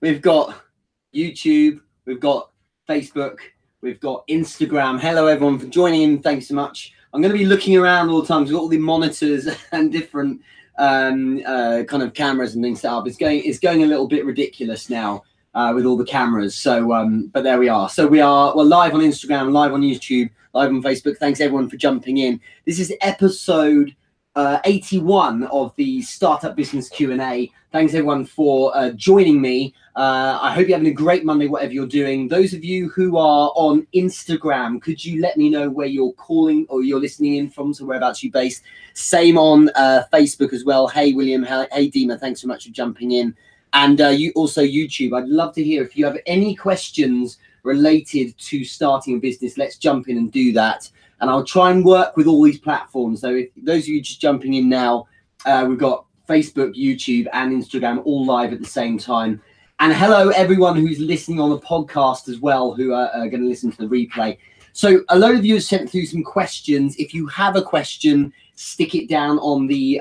we've got YouTube, we've got Facebook, we've got Instagram. Hello, everyone, for joining in. Thanks so much. I'm going to be looking around all the time. We've got all the monitors and different kind of cameras and things set up. It's going a little bit ridiculous now with all the cameras. So, but there we are. So we're live on Instagram, live on YouTube, live on Facebook. Thanks everyone for jumping in. This is episode 81 of the Startup Business Q&A. Thanks everyone for joining me. I hope you're having a great Monday, whatever you're doing. Those of you who are on Instagram, could you let me know where you're calling or you're listening in from, so whereabouts you're based? Same on Facebook as well. Hey, William. Hey, Dima. Thanks so much for jumping in. And you also YouTube. I'd love to hear if you have any questions related to starting a business. Let's jump in and do that. And I'll try and work with all these platforms. So if those of you just jumping in now, we've got Facebook, YouTube, and Instagram all live at the same time. And hello, everyone who's listening on the podcast as well, who are going to listen to the replay. So a load of you have sent through some questions. If you have a question, stick it down on the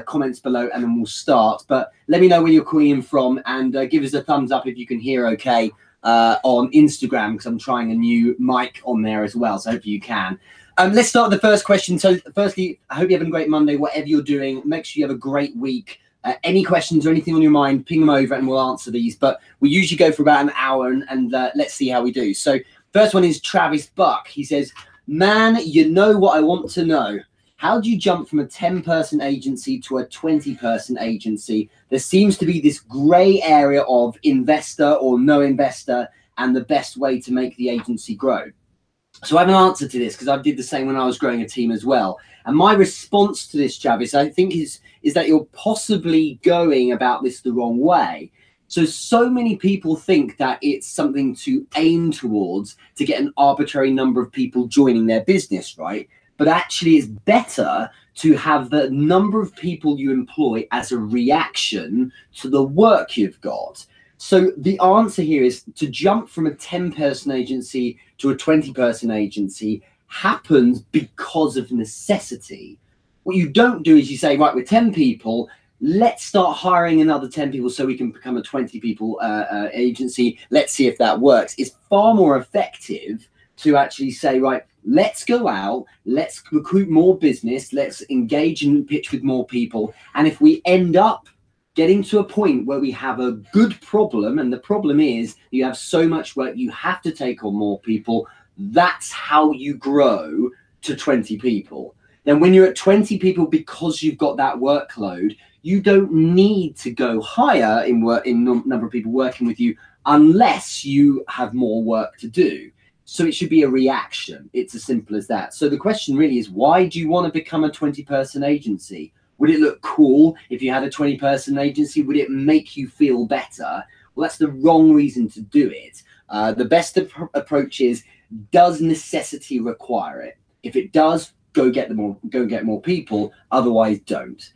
comments below, and then we'll start. But let me know where you're calling in from, and give us a thumbs up if you can hear okay on Instagram, because I'm trying a new mic on there as well. So hopefully you can. Let's start with the first question. So firstly, I hope you're having a great Monday, whatever you're doing. Make sure you have a great week. Any questions or anything on your mind, ping them over and we'll answer these. But we usually go for about an hour, and let's see how we do. So first one is Travis Buck. He says, man, you know what I want to know. How do you jump from a 10-person agency to a 20-person agency? There seems to be this gray area of investor or no investor and the best way to make the agency grow. So I have an answer to this because I did the same when I was growing a team as well. And my response to this, Travis, I think is that you're possibly going about this the wrong way. So many people think that it's something to aim towards to get an arbitrary number of people joining their business, right? But actually it's better to have the number of people you employ as a reaction to the work you've got. So the answer here is to jump from a 10-person agency to a 20-person agency happens because of necessity. What you don't do is you say, right, we're 10 people, let's start hiring another 10 people so we can become a 20-people agency. Let's see if that works. It's far more effective to actually say, right, let's go out, let's recruit more business, let's engage and pitch with more people. And if we end up getting to a point where we have a good problem, and the problem is you have so much work, you have to take on more people, that's how you grow to 20 people. Then when you're at 20 people, because you've got that workload, you don't need to go higher in number of people working with you unless you have more work to do. So it should be a reaction. It's as simple as that. So the question really is, why do you want to become a 20-person agency? Would it look cool if you had a 20-person agency? Would it make you feel better? Well, that's the wrong reason to do it. The best approach is, does necessity require it? If it does, go get more people. Otherwise, don't.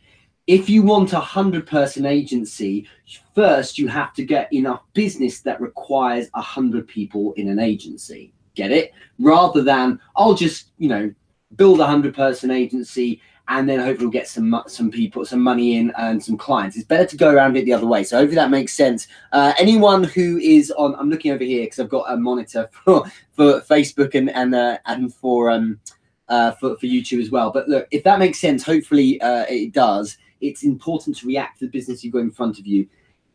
If you want a 100-person agency, first you have to get enough business that requires 100 people in an agency. Get it? Rather than, I'll just, build a 100-person agency and then hopefully we'll get some people, some money in and some clients. It's better to go around it the other way. So hopefully that makes sense. Anyone who is on, I'm looking over here because I've got a monitor for Facebook and for YouTube as well. But look, if that makes sense, hopefully it does. It's important to react to the business you've got in front of you.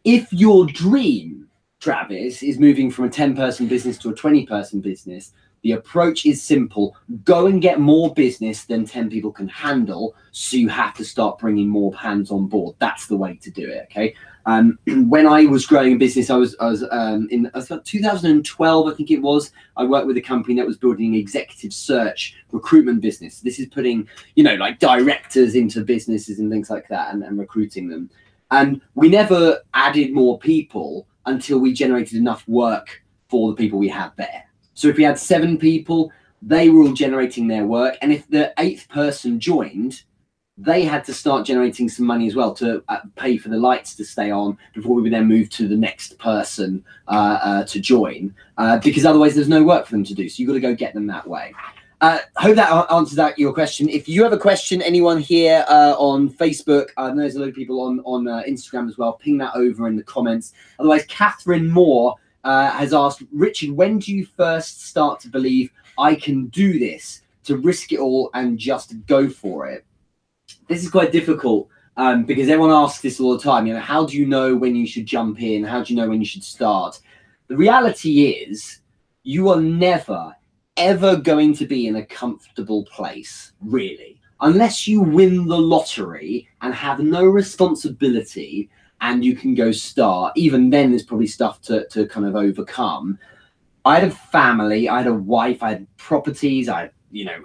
If your dream, Travis, is moving from a 10-person business to a 20-person business, the approach is simple. Go and get more business than 10 people can handle, so you have to start bringing more hands on board. That's the way to do it, okay? When I was growing a business, I was in 2012, I think it was. I worked with a company that was building an executive search recruitment business. This is putting, like directors into businesses and things like that and recruiting them. And we never added more people until we generated enough work for the people we had there. So if we had 7 people, they were all generating their work. And if the 8th person joined, they had to start generating some money as well to pay for the lights to stay on before we would then move to the next person to join, because otherwise there's no work for them to do. So you've got to go get them that way. Hope that answers your question. If you have a question, anyone here on Facebook, there's a lot of people on Instagram as well, ping that over in the comments. Otherwise, Catherine Moore has asked, Richard, when do you first start to believe I can do this, to risk it all and just go for it? This is quite difficult because everyone asks this all the time. How do you know when you should jump in? How do you know when you should start? The reality is you are never ever going to be in a comfortable place, really, unless you win the lottery and have no responsibility and you can go start. Even then, there's probably stuff to kind of overcome. I had a family, I had a wife, I had properties, I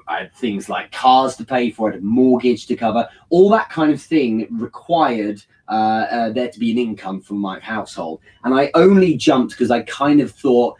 had things like cars to pay for, I had a mortgage to cover. All that kind of thing required there to be an income from my household. And I only jumped because I kind of thought,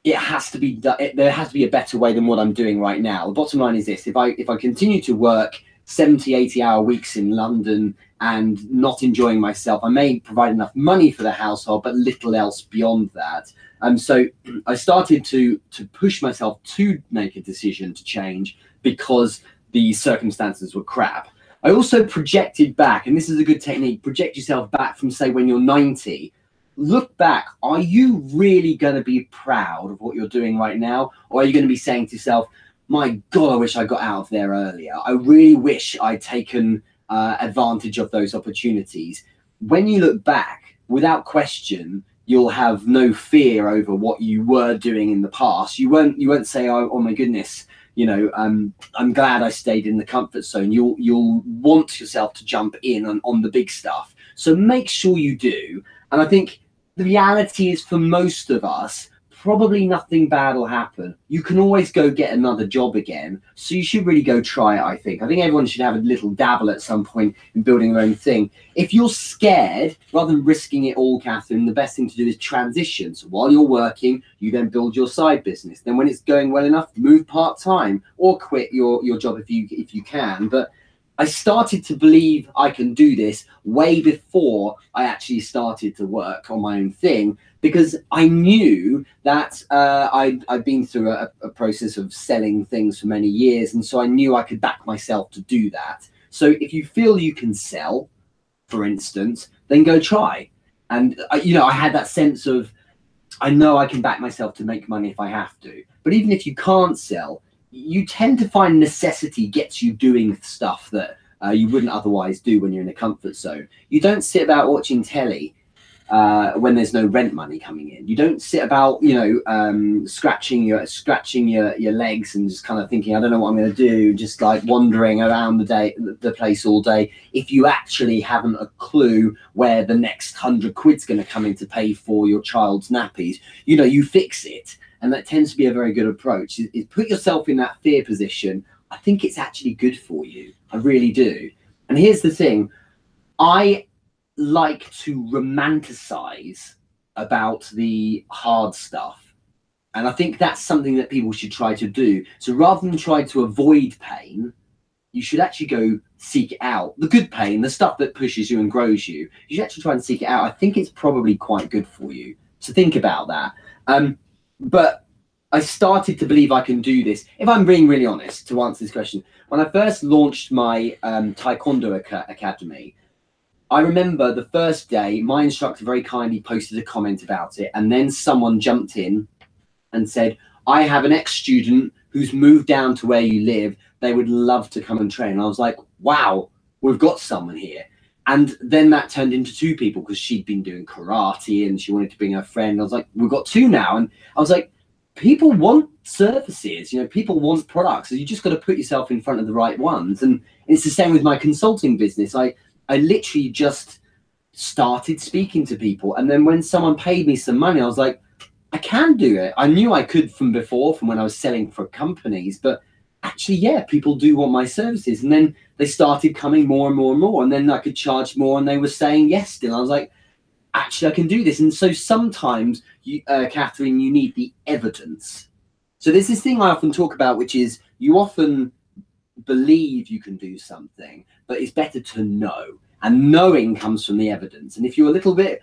it has to be done. There has to be a better way than what I'm doing right now. The bottom line is this: if I continue to work 70, 80-hour weeks in London and not enjoying myself, I may provide enough money for the household, but little else beyond that. So I started to push myself to make a decision to change because the circumstances were crap. I also projected back, and this is a good technique: project yourself back from, say, when you're 90. Look back. Are you really going to be proud of what you're doing right now? Or are you going to be saying to yourself, my God, I wish I got out of there earlier. I really wish I'd taken advantage of those opportunities. When you look back, without question, you'll have no fear over what you were doing in the past. You won't say, oh my goodness, I'm glad I stayed in the comfort zone. You'll want yourself to jump in on the big stuff. So make sure you do. And I think the reality is, for most of us, probably nothing bad will happen. You can always go get another job again. So you should really go try it, I think. I think everyone should have a little dabble at some point in building their own thing. If you're scared, rather than risking it all, Catherine, the best thing to do is transition. So while you're working, you then build your side business. Then when it's going well enough, move part-time or quit your job if you can. But I started to believe I can do this way before I actually started to work on my own thing, because I knew that I'd been through a process of selling things for many years. And so I knew I could back myself to do that. So if you feel you can sell, for instance, then go try. And, I had that sense of, I know I can back myself to make money if I have to. But even if you can't sell, you tend to find necessity gets you doing stuff that you wouldn't otherwise do when you're in a comfort zone. You don't sit about watching telly when there's no rent money coming in. You don't sit about, scratching your legs and just kind of thinking, I don't know what I'm going to do, just like wandering around the place all day, if you actually haven't a clue where the next 100 quid's going to come in to pay for your child's nappies. You fix it. And that tends to be a very good approach, is put yourself in that fear position. I think it's actually good for you. I really do. And here's the thing. I like to romanticize about the hard stuff. And I think that's something that people should try to do. So rather than try to avoid pain, you should actually go seek it out. The good pain, the stuff that pushes you and grows you, you should actually try and seek it out. I think it's probably quite good for you. So think about that. But I started to believe I can do this. If I'm being really honest, to answer this question, when I first launched my Taekwondo Academy, I remember the first day, my instructor very kindly posted a comment about it. And then someone jumped in and said, I have an ex-student who's moved down to where you live. They would love to come and train. And I was like, wow, we've got someone here. And then that turned into two people, because she'd been doing karate and she wanted to bring her friend. I was like, we've got two now. And I was like, people want services, people want products. So you just got to put yourself in front of the right ones. And it's the same with my consulting business. I literally just started speaking to people. And then when someone paid me some money, I was like, I can do it. I knew I could from before, from when I was selling for companies, but actually, yeah, people do want my services. And then they started coming more and more and more. And then I could charge more, and they were saying yes still. I was like, actually, I can do this. And so sometimes, Catherine, you need the evidence. So there's this thing I often talk about, which is you often believe you can do something, but it's better to know. And knowing comes from the evidence. And if you're a little bit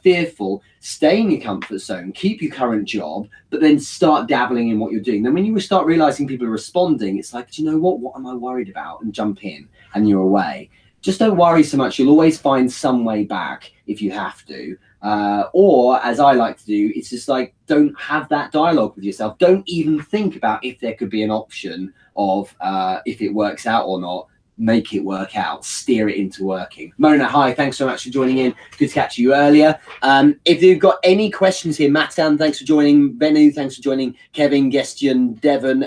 fearful, stay in your comfort zone, keep your current job, but then start dabbling in what you're doing. Then when you start realizing people are responding, it's like, do you know what am I worried about? And jump in, and you're away. Just don't worry so much. You'll always find some way back if you have to. Or, as I like to do, it's just like, don't have that dialogue with yourself. Don't even think about if there could be an option of if it works out or not. Make it work out, steer it into working. Mona, hi, thanks so much for joining in. Good to catch you earlier. If you've got any questions here, Matan, thanks for joining. Benu, thanks for joining. Kevin, Gestian, Devon,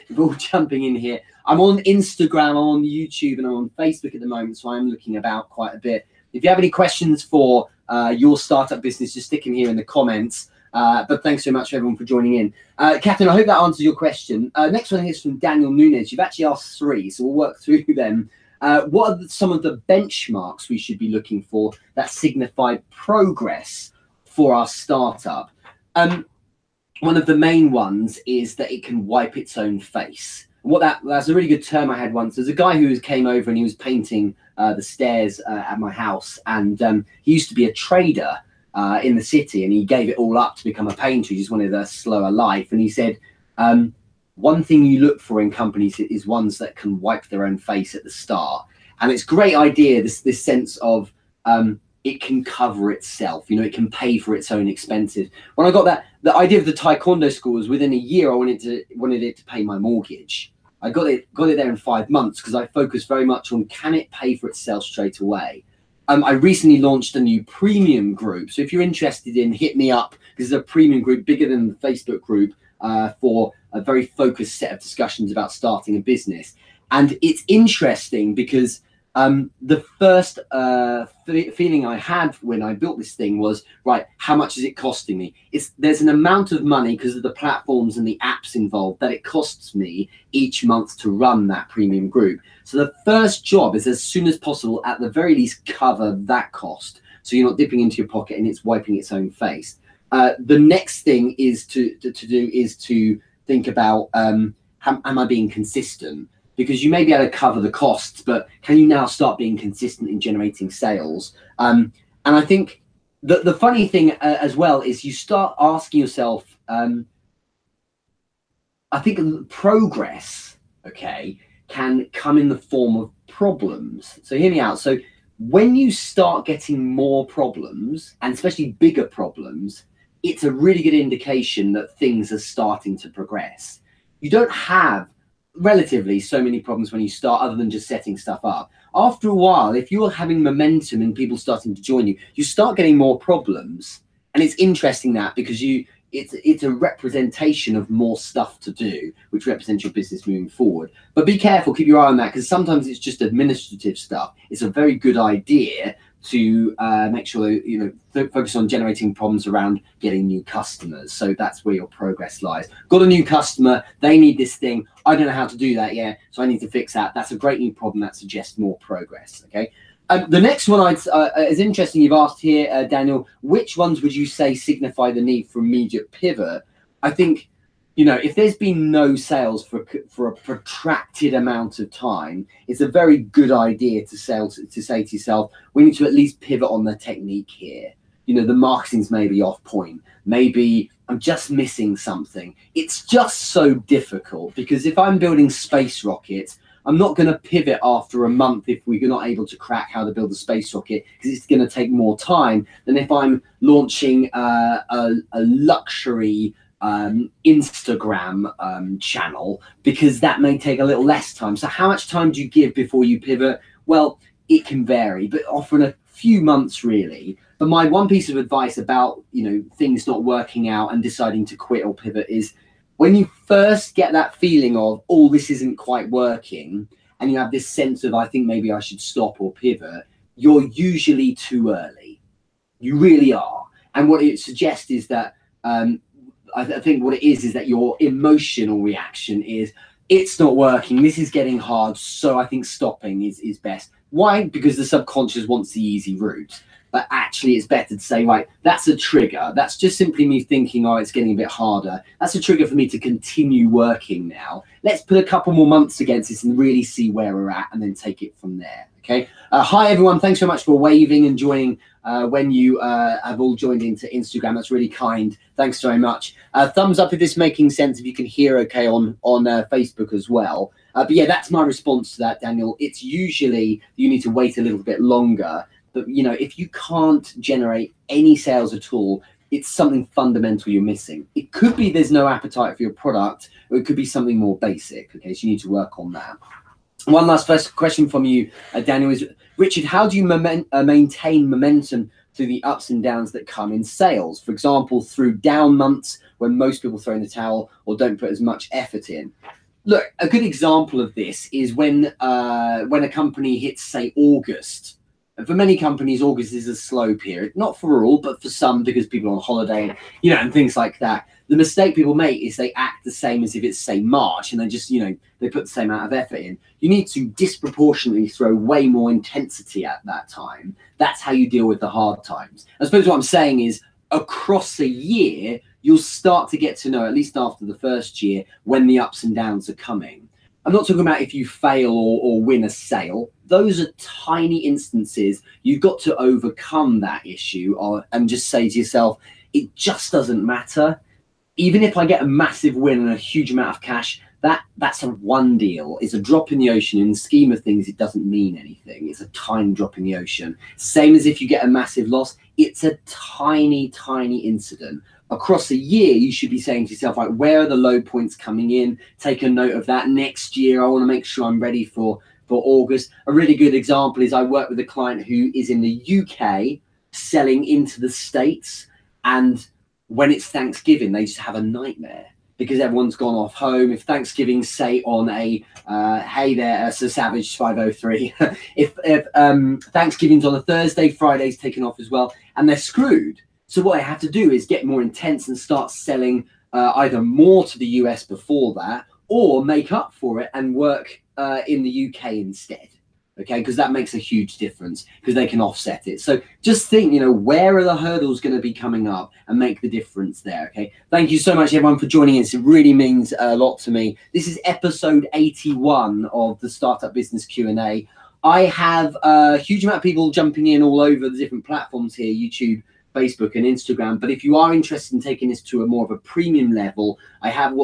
you're all jumping in here. I'm on Instagram, I'm on YouTube, and I'm on Facebook at the moment, so I'm looking about quite a bit. If you have any questions for your startup business, just stick them here in the comments. But thanks so much, everyone, for joining in. Catherine, I hope that answers your question. Next one is from Daniel Nunes. You've actually asked 3, so we'll work through them. What are some of the benchmarks we should be looking for that signify progress for our startup? One of the main ones is that it can wipe its own face. That's a really good term I had once. There's a guy who came over and he was painting the stairs at my house, and he used to be a trader in the city, and he gave it all up to become a painter. He just wanted a slower life. And he said, one thing you look for in companies is ones that can wipe their own face at the start. And it's a great idea, this sense of it can cover itself, it can pay for its own expenses. When I got the idea of the Taekwondo school was within a year, I wanted it to pay my mortgage. I got it there in 5 months because I focused very much on, can it pay for itself straight away? I recently launched a new premium group. So if you're interested in, hit me up. This is a premium group bigger than the Facebook group for a very focused set of discussions about starting a business. And it's interesting because the first feeling I had when I built this thing was, right, how much is it costing me? There's an amount of money because of the platforms and the apps involved that it costs me each month to run that premium group. So the first job is, as soon as possible, at the very least, cover that cost. So you're not dipping into your pocket and it's wiping its own face. The next thing is to think about, am I being consistent? Because you may be able to cover the costs, but can you now start being consistent in generating sales? And I think the funny thing as well is you start asking yourself, I think progress, can come in the form of problems. So hear me out. So when you start getting more problems, and especially bigger problems, it's a really good indication that things are starting to progress. You don't have relatively so many problems when you start, other than just setting stuff up. After a while, if you're having momentum and people starting to join you, you start getting more problems. And it's interesting that because it's a representation of more stuff to do, which represents your business moving forward. But be careful, keep your eye on that, because sometimes it's just administrative stuff. It's a very good idea to make sure focus on generating problems around getting new customers. So that's where your progress lies. Got a new customer, they need this thing, I don't know how to do that yet, so I need to fix that. That's a great new problem that suggests more progress. The next one is interesting. You've asked here, Daniel, which ones would you say signify the need for immediate pivot? I think, if there's been no sales for a protracted amount of time, it's a very good idea to say to yourself, we need to at least pivot on the technique here. The marketing's maybe off point. Maybe I'm just missing something. It's just so difficult because if I'm building space rockets, I'm not going to pivot after a month if we're not able to crack how to build a space rocket, because it's going to take more time than if I'm launching a luxury Instagram channel, because that may take a little less time. So how much time do you give before you pivot? Well, it can vary, but often a few months really. But my one piece of advice about things not working out and deciding to quit or pivot is, when you first get that feeling of, oh, this isn't quite working, and you have this sense of, I think maybe I should stop or pivot, you're usually too early. You really are. And what it suggests is that, I think what it is that your emotional reaction is, it's not working, this is getting hard, so I think stopping is best. Why? Because the subconscious wants the easy route. But actually, it's better to say, right, that's a trigger. That's just simply me thinking, oh, it's getting a bit harder. That's a trigger for me to continue working now. Let's put a couple more months against this and really see where we're at, and then take it from there. Okay. Hi, everyone. Thanks so much for waving and joining when you have all joined into Instagram. That's really kind. Thanks very much. Thumbs up if this is making sense, if you can hear okay on Facebook as well. But yeah, that's my response to that, Daniel. It's usually you need to wait a little bit longer. But, you know, if you can't generate any sales at all, it's something fundamental you're missing. It could be there's no appetite for your product, or it could be something more basic. Okay, so you need to work on that. One last first question from you, Daniel, is, Richard, how do you maintain momentum through the ups and downs that come in sales? For example, through down months when most people throw in the towel or don't put as much effort in. Look, a good example of this is when a company hits, say, August. And for many companies, August is a slow period, not for all, but for some, because people are on holiday, you know, and things like that. The mistake people make is they act the same as if it's, say, March, and they just, you know, they put the same amount of effort in. You need to disproportionately throw way more intensity at that time. That's how you deal with the hard times. I suppose what I'm saying is, across a year, you'll start to get to know, at least after the first year, when the ups and downs are coming. I'm not talking about if you fail or win a sale. Those are tiny instances. You've got to overcome that issue and just say to yourself, it just doesn't matter. Even if I get a massive win and a huge amount of cash, that's a one deal. It's a drop in the ocean. In the scheme of things, it doesn't mean anything. It's a tiny drop in the ocean. Same as if you get a massive loss, it's a tiny, tiny incident. Across a year, you should be saying to yourself, like, where are the low points coming in? Take a note of that. Next year, I want to make sure I'm ready for August. A really good example is I work with a client who is in the UK selling into the States, and when it's Thanksgiving, they just have a nightmare because everyone's gone off home. If Thanksgiving's, say, on a, hey there, Sir Savage 503, if Thanksgiving's on a Thursday, Friday's taken off as well, and they're screwed. So what I have to do is get more intense and start selling either more to the US before that, or make up for it and work in the UK instead. Okay, because that makes a huge difference because they can offset it. So just think, you know, where are the hurdles going to be coming up and make the difference there. Okay, thank you so much, everyone, for joining us. It really means a lot to me. This is episode 81 of the Startup Business Q&A. I have a huge amount of people jumping in all over the different platforms here, YouTube, Facebook and Instagram. But if you are interested in taking this to a more of a premium level, I have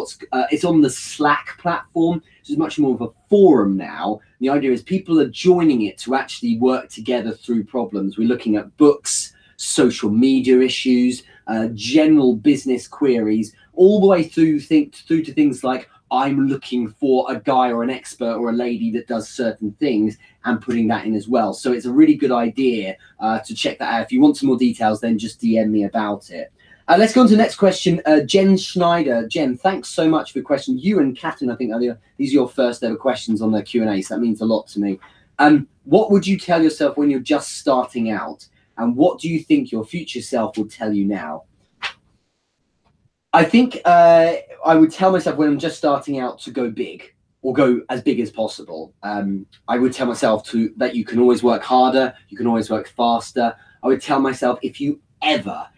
it's on the Slack platform. So it's much more of a forum now. The idea is people are joining it to actually work together through problems. We're looking at books, social media issues, general business queries, all the way through to things like, I'm looking for a guy or an expert or a lady that does certain things, and putting that in as well. So it's a really good idea to check that out. If you want some more details, then just DM me about it. Let's go on to the next question. Jen Schneider. Jen, thanks so much for the question. You and Catherine, I think, these are your first ever questions on the Q&A, so that means a lot to me. What would you tell yourself when you're just starting out? And what do you think your future self will tell you now? I think I would tell myself when I'm just starting out to go big, or go as big as possible. I would tell myself that you can always work harder, you can always work faster. I would tell myself, if you ever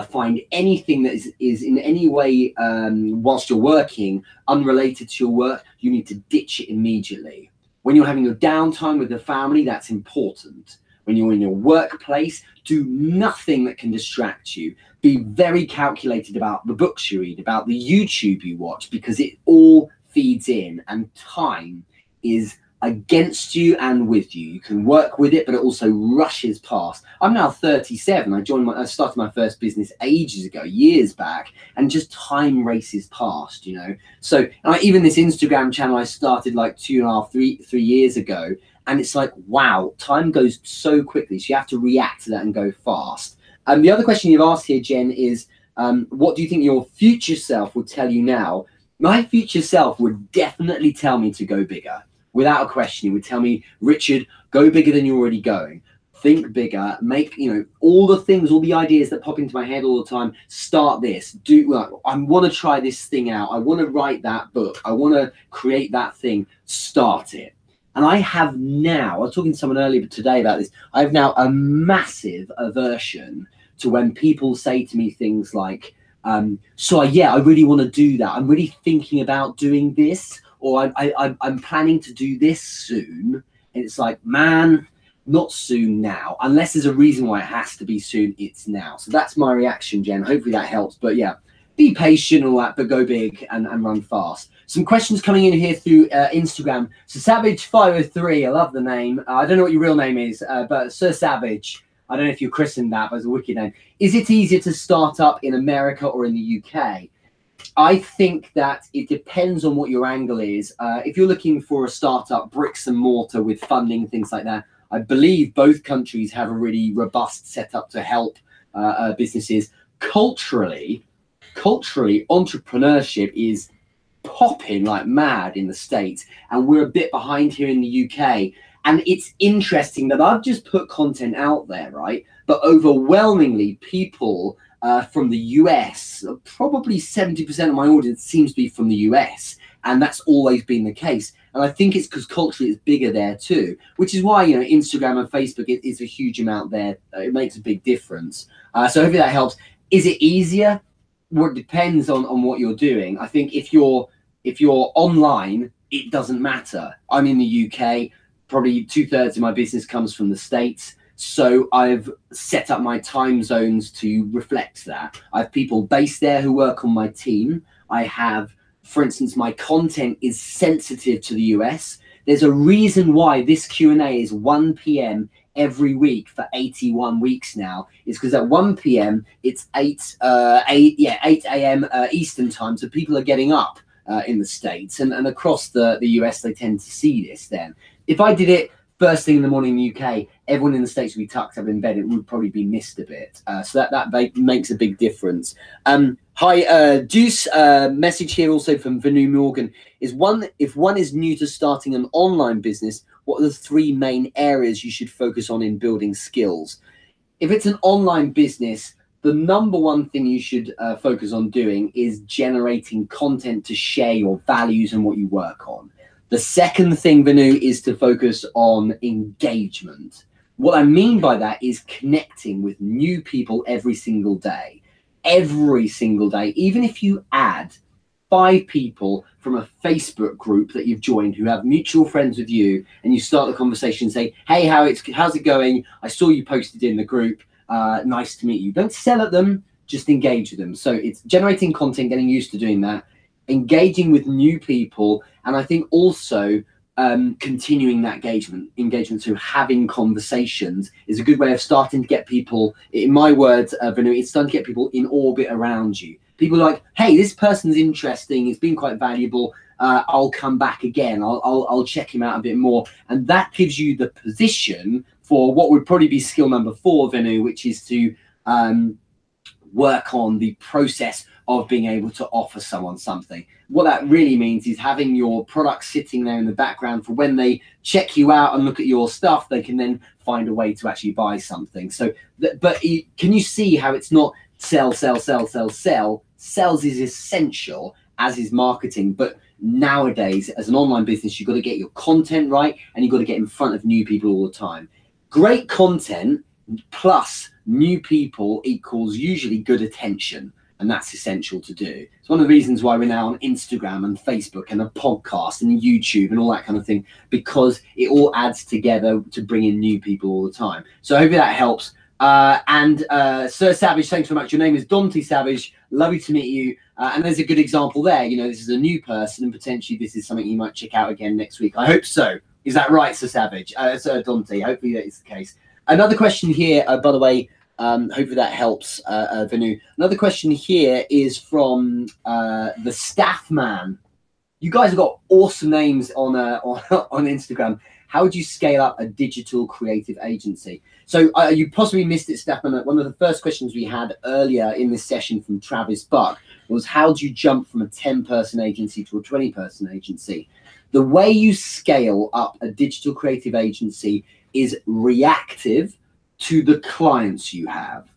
find anything that is in any way, whilst you're working, unrelated to your work, you need to ditch it immediately. When you're having your downtime with the family, that's important. When you're in your workplace, do nothing that can distract you. Be very calculated about the books you read, about the YouTube you watch, because it all feeds in, and time is against you and with you. You can work with it, but it also rushes past. I'm now 37. I started my first business ages ago, years back, and just time races past, you know. So even this Instagram channel I started like 2.5, 3 years ago, and it's like, wow, time goes so quickly. So you have to react to that and go fast. The other question you've asked here, Jen, is what do you think your future self would tell you now? My future self would definitely tell me to go bigger. Without a question, he would tell me, Richard, go bigger than you're already going. Think bigger, make, you know, all the things, all the ideas that pop into my head all the time. Start this, I want to try this thing out. I want to write that book. I want to create that thing. Start it. And I have now, I was talking to someone earlier today about this, I have now a massive aversion to when people say to me things like, yeah, I really want to do that. I'm really thinking about doing this, or I'm planning to do this soon. And it's like, man, not soon now. Unless there's a reason why it has to be soon, it's now. So that's my reaction, Jen. Hopefully that helps. But yeah, be patient and all that, but go big and run fast. Some questions coming in here through Instagram. So Savage503, I love the name. I don't know what your real name is, but Sir Savage, I don't know if you're christened that, but it's a wicked name. Is it easier to start up in America or in the UK? I think that it depends on what your angle is. If you're looking for a startup, bricks and mortar with funding, things like that, I believe both countries have a really robust setup to help businesses. Culturally, entrepreneurship is popping like mad in the States, and we're a bit behind here in the UK. And it's interesting that I've just put content out there, right? But overwhelmingly, people from the US, probably 70% of my audience seems to be from the US. And that's always been the case. And I think it's because culturally it's bigger there too, which is why, you know, Instagram and Facebook is a huge amount there. It makes a big difference. So hopefully that helps. Is it easier? Well, it depends on what you're doing. I think if you're online, it doesn't matter. I'm in the UK. Probably 2/3 of my business comes from the States. So I've set up my time zones to reflect that. I have people based there who work on my team. I have, for instance, my content is sensitive to the US. There's a reason why this Q&A is 1 p.m. every week for 81 weeks now. Is because at 1 p.m. it's 8 a.m. Eastern time. So people are getting up in the States, and across the US, they tend to see this then. If I did it first thing in the morning in the UK, everyone in the States would be tucked up in bed. It would probably be missed a bit. So that makes a big difference. Hi, Deuce, message here also from Venu Morgan. If one is new to starting an online business, what are the 3 main areas you should focus on in building skills? If it's an online business, the number one thing you should focus on doing is generating content to share your values and what you work on. The second thing, Venu, is to focus on engagement. What I mean by that is connecting with new people every single day. Every single day. Even if you add 5 people from a Facebook group that you've joined who have mutual friends with you, and you start the conversation and say, hey, how's it going? I saw you posted in the group. Nice to meet you. Don't sell at them, just engage with them. So it's generating content, getting used to doing that, engaging with new people, and I think also continuing that engagement through having conversations is a good way of starting to get people, in my words, Venu, it's starting to get people in orbit around you. People are like, hey, this person's interesting, it's been quite valuable, I'll come back again, I'll check him out a bit more. And that gives you the position for what would probably be skill number 4, Venu, which is to work on the process of being able to offer someone something. What that really means is having your product sitting there in the background for when they check you out and look at your stuff, they can then find a way to actually buy something. So, but can you see how it's not sell, sell, sell, sell, sell? Sales is essential, as is marketing. But nowadays, as an online business, you've got to get your content right, and you've got to get in front of new people all the time. Great content plus new people equals usually good attention. And that's essential to do. It's one of the reasons why we're now on Instagram and Facebook and a podcast and YouTube and all that kind of thing, because it all adds together to bring in new people all the time. So hopefully that helps. Sir Savage, thanks so much. Your name is Dante Savage. Lovely to meet you. And there's a good example there. You know, this is a new person, and potentially this is something you might check out again next week. I hope so. Is that right, Sir Savage? Sir Dante, hopefully that is the case. Another question here, by the way, hopefully that helps, Venu. Another question here is from the Staff Man. You guys have got awesome names on Instagram. How would you scale up a digital creative agency? So you possibly missed it, Staff Man. One of the first questions we had earlier in this session from Travis Buck was, how do you jump from a 10-person agency to a 20-person agency? The way you scale up a digital creative agency is reactive to the clients you have.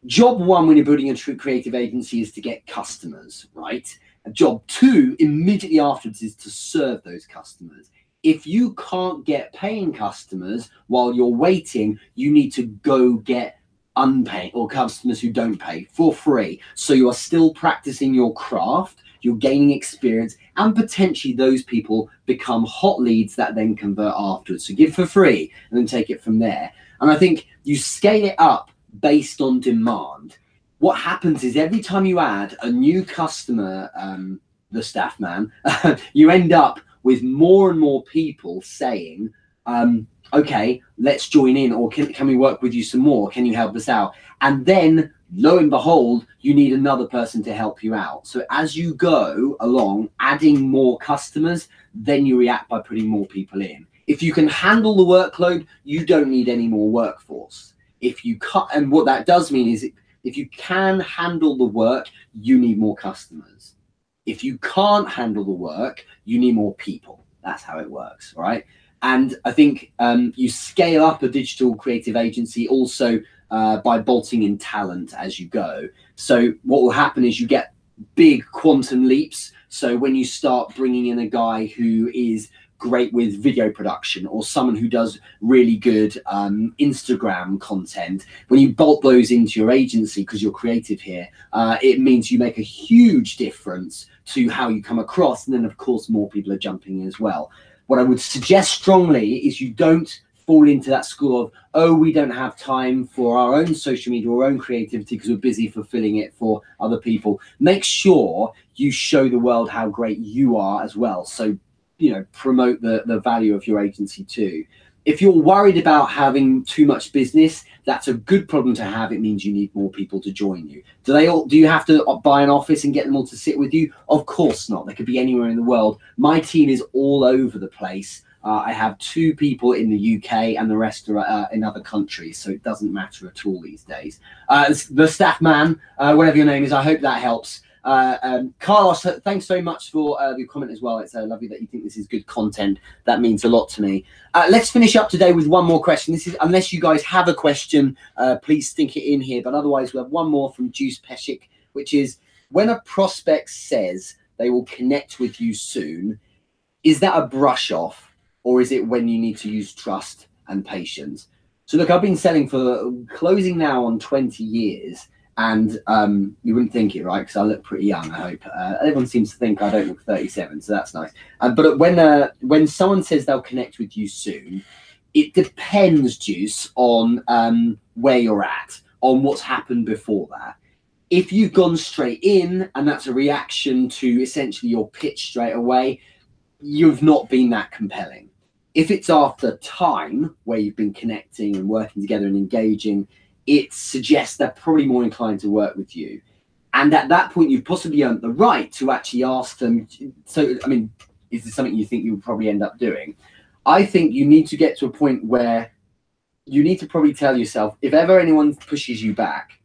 Job 1 when you're building a true creative agency is to get customers, right? And job 2 immediately afterwards is to serve those customers. If you can't get paying customers while you're waiting, you need to go get unpaid or customers who don't pay for free. So you are still practicing your craft you're gaining experience, and potentially those people become hot leads that then convert afterwards. So give for free and then take it from there. And I think you scale it up based on demand. What happens is every time you add a new customer, the staff man, you end up with more and more people saying, okay, let's join in, or can we work with you some more? Can you help us out? And then lo and behold, you need another person to help you out. So as you go along, adding more customers, then you react by putting more people in. If you can handle the workload, you don't need any more workforce. If you cut, and what that does mean is if you can handle the work, you need more customers. If you can't handle the work, you need more people. That's how it works, right? And I think you scale up a digital creative agency also by bolting in talent as you go. So what will happen is you get big quantum leaps. So when you start bringing in a guy who is great with video production, or someone who does really good Instagram content, when you bolt those into your agency, because you're creative here, it means you make a huge difference to how you come across. And then of course more people are jumping in as well. What I would suggest strongly is you don't fall into that school of, oh, we don't have time for our own social media or our own creativity because we're busy fulfilling it for other people. Make sure you show the world how great you are as well. So, you know, promote the value of your agency too. If you're worried about having too much business, that's a good problem to have. It means you need more people to join you. Do you have to buy an office and get them all to sit with you? Of course not. They could be anywhere in the world. My team is all over the place. I have 2 people in the UK and the rest are in other countries, so it doesn't matter at all these days. The staff man, whatever your name is, I hope that helps. Carlos, thanks very much for your comment as well. It's lovely that you think this is good content. That means a lot to me. Let's finish up today with one more question. This is, unless you guys have a question, please stick it in here, but otherwise we have one more from Juice Peshik, which is, when a prospect says they will connect with you soon, is that a brush off, or is it when you need to use trust and patience? So look, I've been selling for closing now on 20 years. And you wouldn't think it, right? Because I look pretty young, I hope. Everyone seems to think I don't look 37, so that's nice. But when someone says they'll connect with you soon, it depends, Juice, on where you're at, on what's happened before that. If you've gone straight in and that's a reaction to essentially your pitch straight away, you've not been that compelling. If it's after time where you've been connecting and working together and engaging, it suggests they're probably more inclined to work with you. And at that point, you've possibly earned the right to actually ask them. So, I mean, is this something you think you'll probably end up doing? I think you need to get to a point where you need to probably tell yourself, if ever anyone pushes you back,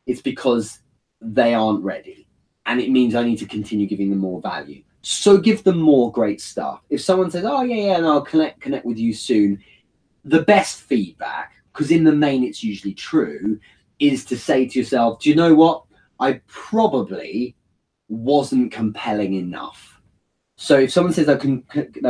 it's because they aren't ready. And it means I need to continue giving them more value. So give them more great stuff. If someone says, oh, yeah, and I'll connect with you soon, the best feedback, because in the main it's usually true, is to say to yourself, do you know what? I probably wasn't compelling enough. So if someone says they'll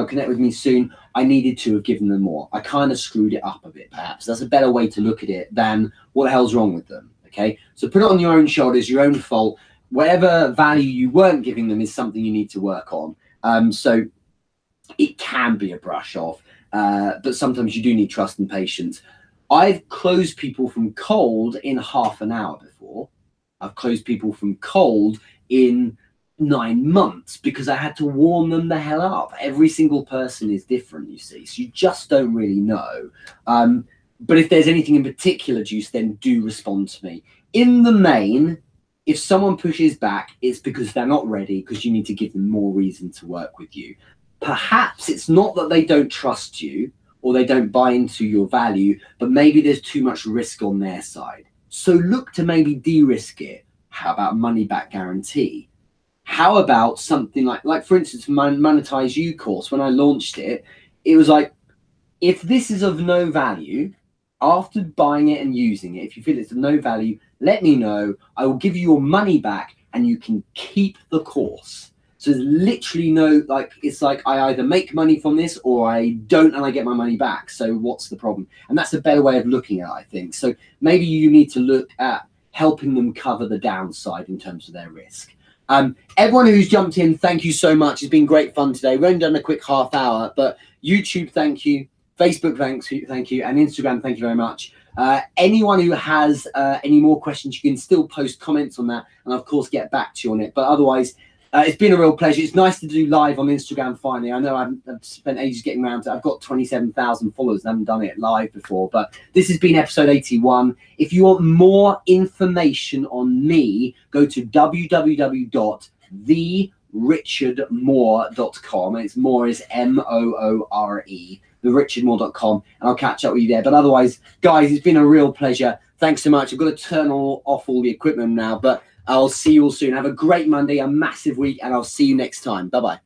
connect with me soon, I needed to have given them more. I kind of screwed it up a bit, perhaps. That's a better way to look at it than what the hell's wrong with them, okay? So put it on your own shoulders, your own fault. Whatever value you weren't giving them is something you need to work on. So it can be a brush off, but sometimes you do need trust and patience. I've closed people from cold in half an hour before. I've closed people from cold in 9 months because I had to warm them the hell up. Every single person is different, you see, so you just don't really know. But if there's anything in particular, Juice, then do respond to me. In the main, if someone pushes back, it's because they're not ready, because you need to give them more reason to work with you. Perhaps it's not that they don't trust you or they don't buy into your value, but maybe there's too much risk on their side. So look to maybe de-risk it. How about money back guarantee? How about something like for instance, Monetize You course, when I launched it, it was like, if this is of no value, after buying it and using it, if you feel it's of no value, let me know. I will give you your money back and you can keep the course. So there's literally no, it's like I either make money from this or I don't and I get my money back. So what's the problem? And that's a better way of looking at it, I think. So maybe you need to look at helping them cover the downside in terms of their risk. Everyone who's jumped in, thank you so much. It's been great fun today. We've only done a quick half hour, but YouTube, thank you. Facebook, thank you. And Instagram, thank you very much. Anyone who has any more questions, you can still post comments on that and, of course, get back to you on it. But otherwise, it's been a real pleasure. It's nice to do live on Instagram finally. I know I've spent ages getting around to it. I've got 27,000 followers and I haven't done it live before. But this has been episode 81. If you want more information on me, go to www.therichardmoore.com. It's Moore is Moore, therichardmoore.com, and I'll catch up with you there. But otherwise, guys, it's been a real pleasure. Thanks so much. I've got to turn off all the equipment now, but I'll see you all soon. Have a great Monday, a massive week, and I'll see you next time. Bye-bye.